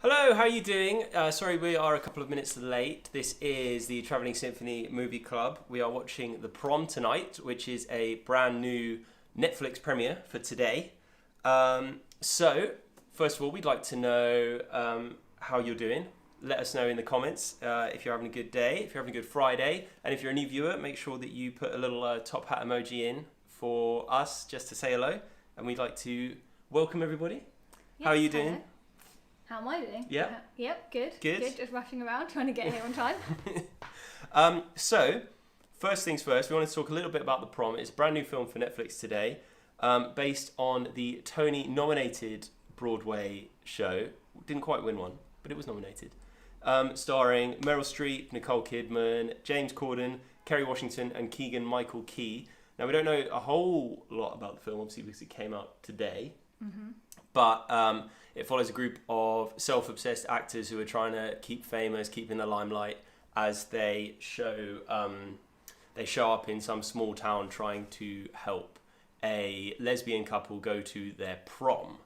Hello, how are you doing? Sorry, we are a couple of minutes late. This is the Travelling Symphony Movie Club. We are watching The Prom tonight, which is a brand new Netflix premiere for today. So, first of all, we'd like to know how you're doing. Let us know in the comments if you're having a good day, if you're having a good Friday. And if you're a new viewer, make sure that you put a little top hat emoji in for us just to say hello. And we'd like to welcome everybody. Yes, how are you hello. doing? How am I doing? Yeah. Yep, good. Good. Just rushing around, trying to get here on time. So, first things first, we want to talk a little bit about The Prom. It's a brand new film for Netflix today, based on the Tony-nominated Broadway show. Didn't quite win one, but it was nominated. Starring Meryl Streep, Nicole Kidman, James Corden, Kerry Washington, and Keegan-Michael Key. Now, we don't know a whole lot about the film, obviously, because it came out today. Mm-hmm. But it follows a group of self-obsessed actors who are trying to keep famous, keep in the limelight, as they show up in some small town trying to help a lesbian couple go to their prom.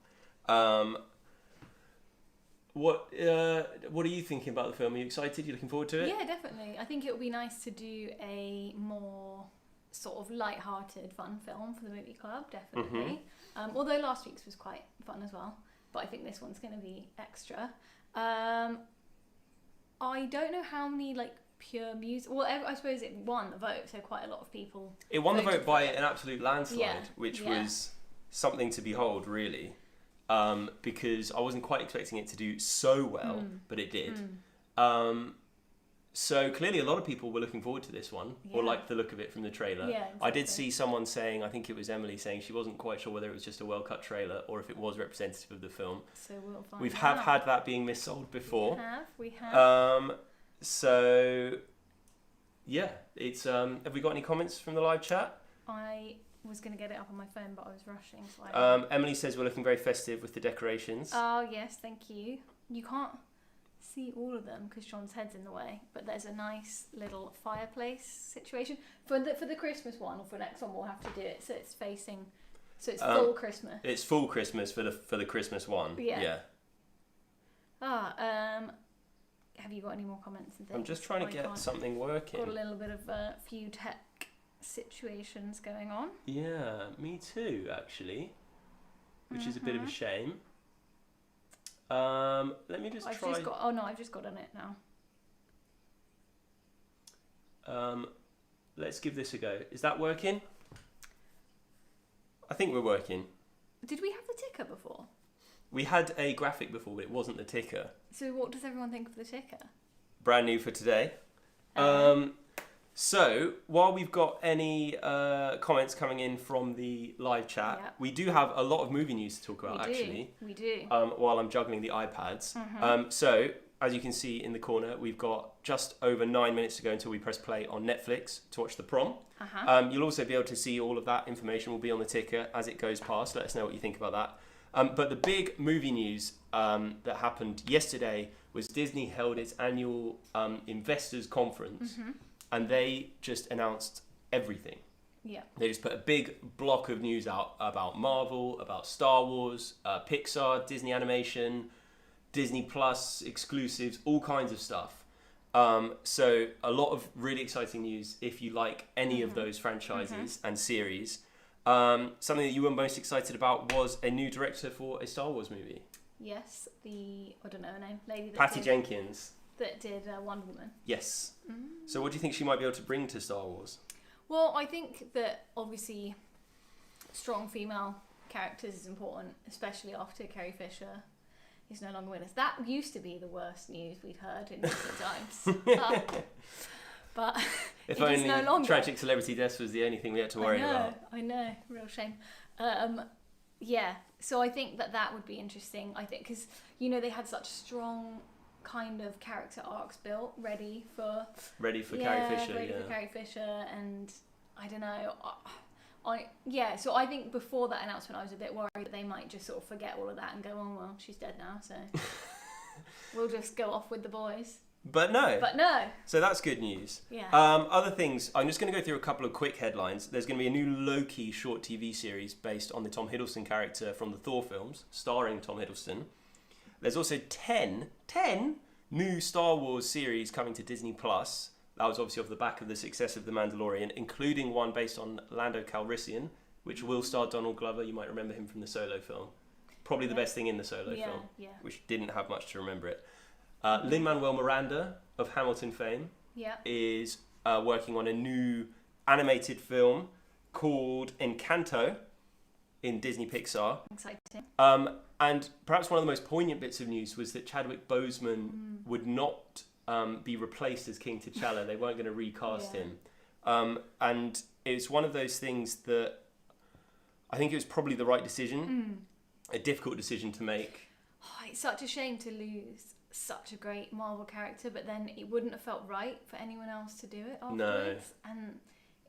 What are you thinking about the film? Are you excited? You looking forward to it? Yeah, definitely. I think it would be nice to do a more sort of light-hearted, fun film for the movie club, definitely. Mm-hmm. Although last week's was quite fun as well, but I think this one's going to be extra. I don't know how many pure music. Well, I suppose it won the vote, so quite a lot of people. It won the vote by an absolute landslide, yeah. which was something to behold, really. Because I wasn't quite expecting it to do so well, but it did. So clearly a lot of people were looking forward to this one, or liked the look of it from the trailer. Yeah, exactly. I did see someone saying, I think it was Emily, saying she wasn't quite sure whether it was just a well-cut trailer or if it was representative of the film. So we'll find We've out. had that being missold before. We have. So, yeah, it's. Have we got any comments from the live chat? I was going to get it up on my phone, but I was rushing. So Emily says we're looking very festive with the decorations. Oh, yes, thank you. You can't see all of them because Sean's head's in the way, but there's a nice little fireplace situation. For the Christmas one, or for the next one, we'll have to do it so it's facing... So it's full Christmas. It's full Christmas for the Christmas one. Yeah. Have you got any more comments and things? I'm just trying to get something working. Got a little bit of a few tech situations going on. Yeah, me too, actually. Which is a bit of a shame. Let me just try... I've just got on it now. Let's give this a go. Is that working? I think we're working. Did we have the ticker before? We had a graphic before, but it wasn't the ticker. So what does everyone think of the ticker? Brand new for today. So, while we've got any comments coming in from the live chat, we do have a lot of movie news to talk about, We do. while I'm juggling the iPads. So, as you can see in the corner, we've got just over 9 minutes to go until we press play on Netflix to watch The Prom. You'll also be able to see all of that information will be on the ticker as it goes past. Let us know what you think about that. But the big movie news that happened yesterday was Disney held its annual investors conference. And they just announced everything. Yeah. They just put a big block of news out about Marvel, about Star Wars, Pixar, Disney Animation, Disney Plus exclusives, all kinds of stuff. So a lot of really exciting news if you like any of those franchises and series. Something that you were most excited about was a new director for a Star Wars movie. Yes, I don't know her name, lady that Patty Jenkins. That did Wonder Woman. Yes. So what do you think she might be able to bring to Star Wars? Well, I think that obviously strong female characters is important, especially after Carrie Fisher is no longer with us. That used to be the worst news we'd heard in recent times. But if it only is no longer. Tragic celebrity deaths was the only thing we had to worry about. I know, real shame. Yeah, so I think that would be interesting. I think because they had such strong kind of character arcs built, ready for Carrie Fisher. For Carrie Fisher, and I don't know. So I think before that announcement, I was a bit worried that they might just sort of forget all of that and go, oh well, she's dead now, so we'll just go off with the boys. But no. So that's good news. Yeah. Other things, I'm just going to go through a couple of quick headlines. There's going to be a new Loki short TV series based on the Tom Hiddleston character from the Thor films, starring Tom Hiddleston. There's also 10 new Star Wars series coming to Disney Plus. That was obviously off the back of the success of The Mandalorian, including one based on Lando Calrissian, which will star Donald Glover. You might remember him from the Solo film. Probably the best thing in the Solo film, which didn't have much to remember it. Lin-Manuel Miranda of Hamilton fame is working on a new animated film called Encanto in Disney Pixar. Exciting. And perhaps one of the most poignant bits of news was that Chadwick Boseman would not be replaced as King T'Challa. They weren't going to recast him. And it's one of those things that I think it was probably the right decision, a difficult decision to make. Oh, it's such a shame to lose such a great Marvel character, but then it wouldn't have felt right for anyone else to do it afterwards. No. And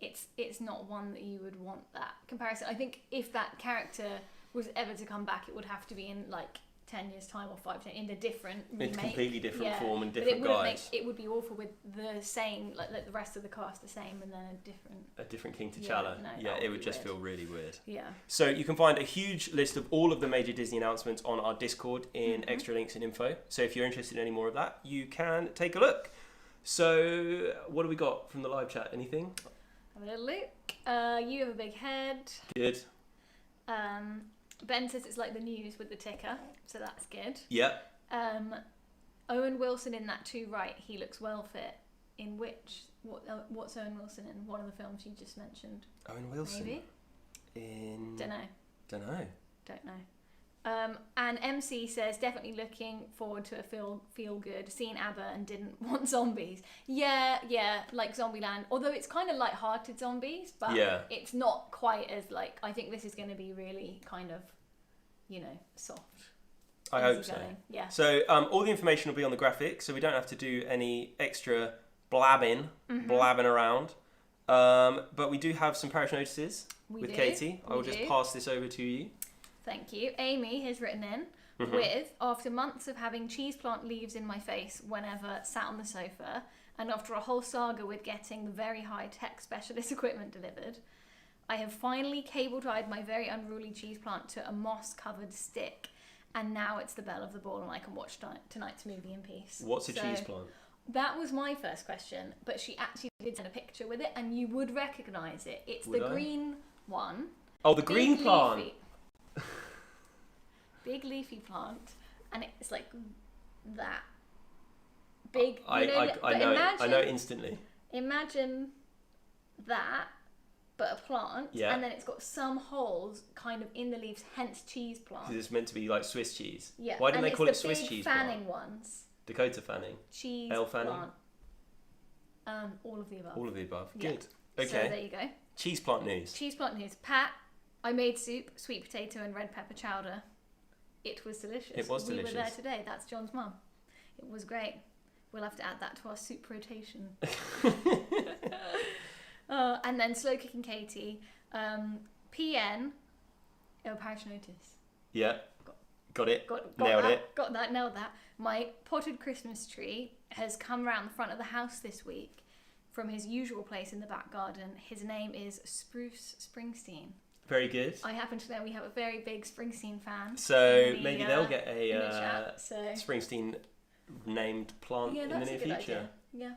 it's not one that you would want that comparison. I think if that character was ever to come back, it would have to be in like 10 years time or 5 in a different remake. It's completely different form and different guise. It would be awful with the same, like the rest of the cast the same, and then a different King T'Challa. It would just feel really weird. Yeah. So you can find a huge list of all of the major Disney announcements on our Discord in extra links and info. So if you're interested in any more of that, you can take a look. So what do we got from the live chat? Anything? Have a little look. You have a big head. Good. Ben says it's like the news with the ticker, so that's good. Yeah. Owen Wilson in that too, right? He looks well fit. In which? What's Owen Wilson in? One of the films you just mentioned. Owen Wilson. Maybe. Don't know. And MC says definitely looking forward to a feel good. Seen ABBA and didn't want zombies. Yeah, like Zombieland. Although it's kind of light-hearted zombies, but it's not quite as like. I think this is going to be really kind of, soft. I hope so. Yeah. So all the information will be on the graphic, so we don't have to do any extra blabbing around. But we do have some parish notices with Katie. I will just pass this over to you. Thank you. Amy has written in with, after months of having cheese plant leaves in my face whenever sat on the sofa, and after a whole saga with getting the very high-tech specialist equipment delivered, I have finally cable-tied my very unruly cheese plant to a moss-covered stick, and now it's the belle of the ball and I can watch tonight's movie in peace. What's a cheese plant? That was my first question, but she actually did send a picture with it, and you would recognise it. It's the green one. Oh, the green plant! Leafy. Big leafy plant, and it's like that big. I know instantly. Imagine that, but a plant, and then it's got some holes kind of in the leaves, hence cheese plant. Because it's meant to be like Swiss cheese. Yeah. Why didn't they call it Swiss cheese plant? Fanning ones. Dakota fanning. Cheese Ale fanning. Plant. All of the above. All of the above. Yeah. Good. Okay. So there you go. Cheese plant news. Cheese plant news. Pat, I made soup, sweet potato and red pepper chowder. It was delicious. It was delicious. We were there today. That's John's mum. It was great. We'll have to add that to our soup rotation. And then slow cooking Katie. PN. Parish Notice. Yeah. Got it. Nailed that. My potted Christmas tree has come round the front of the house this week from his usual place in the back garden. His name is Spruce Springsteen. Very good. I happen to know we have a very big Springsteen fan. So maybe they'll get a Springsteen named plant in the near future. Idea. Yeah.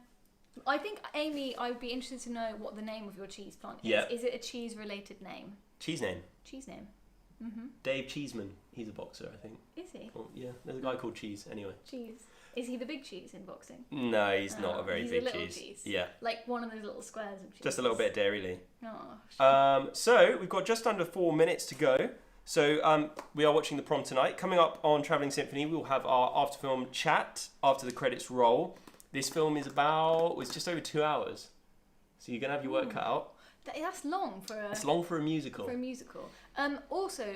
I think, Amy, I would be interested to know what the name of your cheese plant is. Yeah. Is it a cheese-related name? Cheese name? Cheese name. Dave Cheeseman. He's a boxer, I think. Is he? Well, yeah, there's a guy called Cheese, anyway. Cheese. Is he the big cheese in boxing? No, he's not a very big little cheese. Yeah. Like one of those little squares of cheese. Just a little bit of Dairy Lee. Oh, so we've got just under 4 minutes to go. So we are watching the Prom tonight. Coming up on Travelling Symphony, we'll have our after-film chat after the credits roll. This film is it's just over 2 hours. So you're going to have your work cut out. That's long for a... It's long for a musical. Also,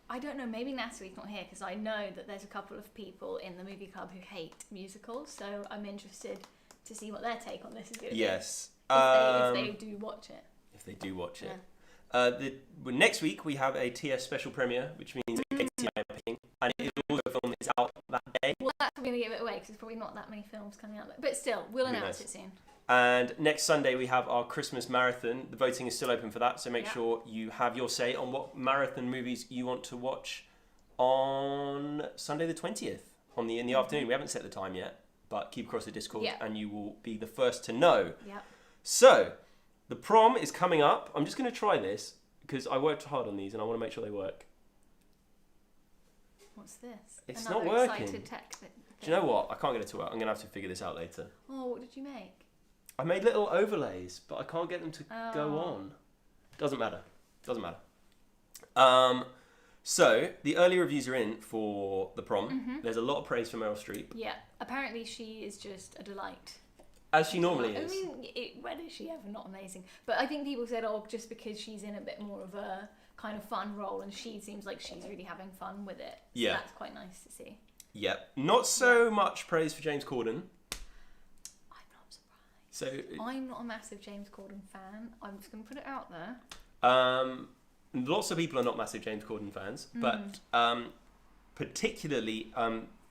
I don't know, maybe Natalie's not here because I know that there's a couple of people in the movie club who hate musicals, so I'm interested to see what their take on this is going to be. Yes. If they do watch it. If they do watch it. Next week we have a TS special premiere, which means Katie and I are picking, and it is also a film that's out that day. Well, that's probably going to give it away because there's probably not that many films coming out. But still, we'll announce it soon. And next Sunday we have our Christmas marathon. The voting is still open for that, so make sure you have your say on what marathon movies you want to watch on Sunday the 20th in the afternoon. We haven't set the time yet, but keep across the Discord and you will be the first to know. Yep. So, the prom is coming up. I'm just going to try this because I worked hard on these and I want to make sure they work. What's this? It's Another not working. excited tech thing. Do you know what? I can't get it to work. I'm going to have to figure this out later. Oh, what did you make? I made little overlays, but I can't get them to go on. Doesn't matter. So, the early reviews are in for the prom. Mm-hmm. There's a lot of praise for Meryl Streep. Yeah, apparently she is just a delight. As she normally is. I mean, when is she ever not amazing? But I think people said, just because she's in a bit more of a kind of fun role, and she seems like she's really having fun with it. So that's quite nice to see. Yep. Not so much praise for James Corden. I'm not surprised. So I'm not a massive James Corden fan. I'm just going to put it out there. Lots of people are not massive James Corden fans, but particularly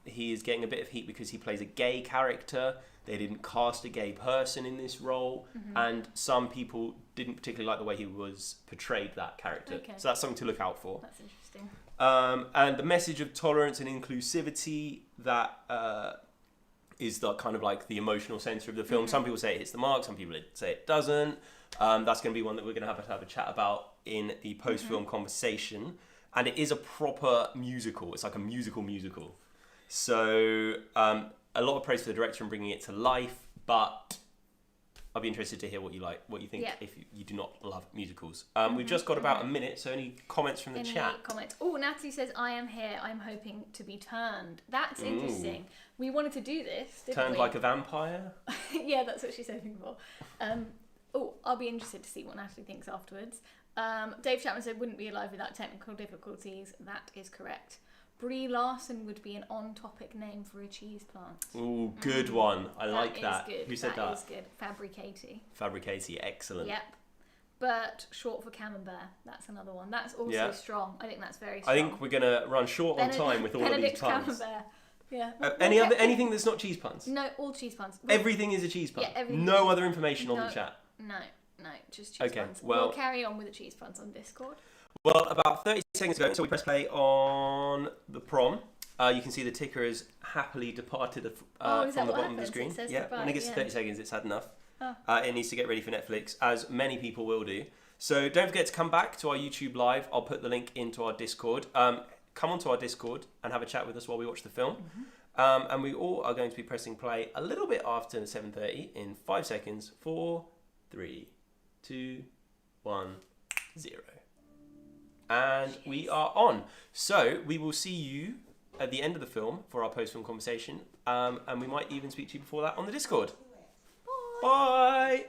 he is getting a bit of heat because he plays a gay character. They didn't cast a gay person in this role, and some people didn't particularly like the way he was portrayed that character. Okay. So that's something to look out for. That's interesting. And the message of tolerance and inclusivity that is the kind of like the emotional centre of the film. Some people say it hits the mark, some people say it doesn't. That's going to be one that we're going to have a chat about in the post-film conversation. And it is a proper musical. It's like a musical. So a lot of praise for the director and bringing it to life, but I'll be interested to hear what you think if you do not love musicals. We've just got about a minute, so any comments from the chat? Comments. Oh, Natalie says, I am here, I'm hoping to be turned. That's interesting. We wanted to do this, didn't Turned we? like a vampire? Yeah, that's what she's hoping for. I'll be interested to see what Natalie thinks afterwards. Dave Chapman said, wouldn't be alive without technical difficulties. That is correct. Brie Larson would be an on-topic name for a cheese plant. Ooh, good one. I like that. Good. Who said that? That is good. Fabricati. Fabricati, excellent. Yep. But short for Camembert. That's another one. That's also strong. I think that's very strong. I think we're going to run short on time with all of these puns. Camembert. Yeah. Anything that's not cheese puns? No, all cheese puns. Everything is a cheese pun. Yeah, no other information on the chat. No, just cheese puns. Well, we'll carry on with the cheese puns on Discord. Well, about 30 seconds ago, so we press play on the prom. You can see the ticker has happily departed from the bottom of the screen. When it gets to 30 seconds, it's had enough. It needs to get ready for Netflix, as many people will do. So don't forget to come back to our YouTube Live. I'll put the link into our Discord. Come onto our Discord and have a chat with us while we watch the film. And we all are going to be pressing play a little bit after 7:30 in 5 seconds. 4, 3, 2, 1, 0. And we are on. So we will see you at the end of the film for our post-film conversation. And we might even speak to you before that on the Discord. Bye.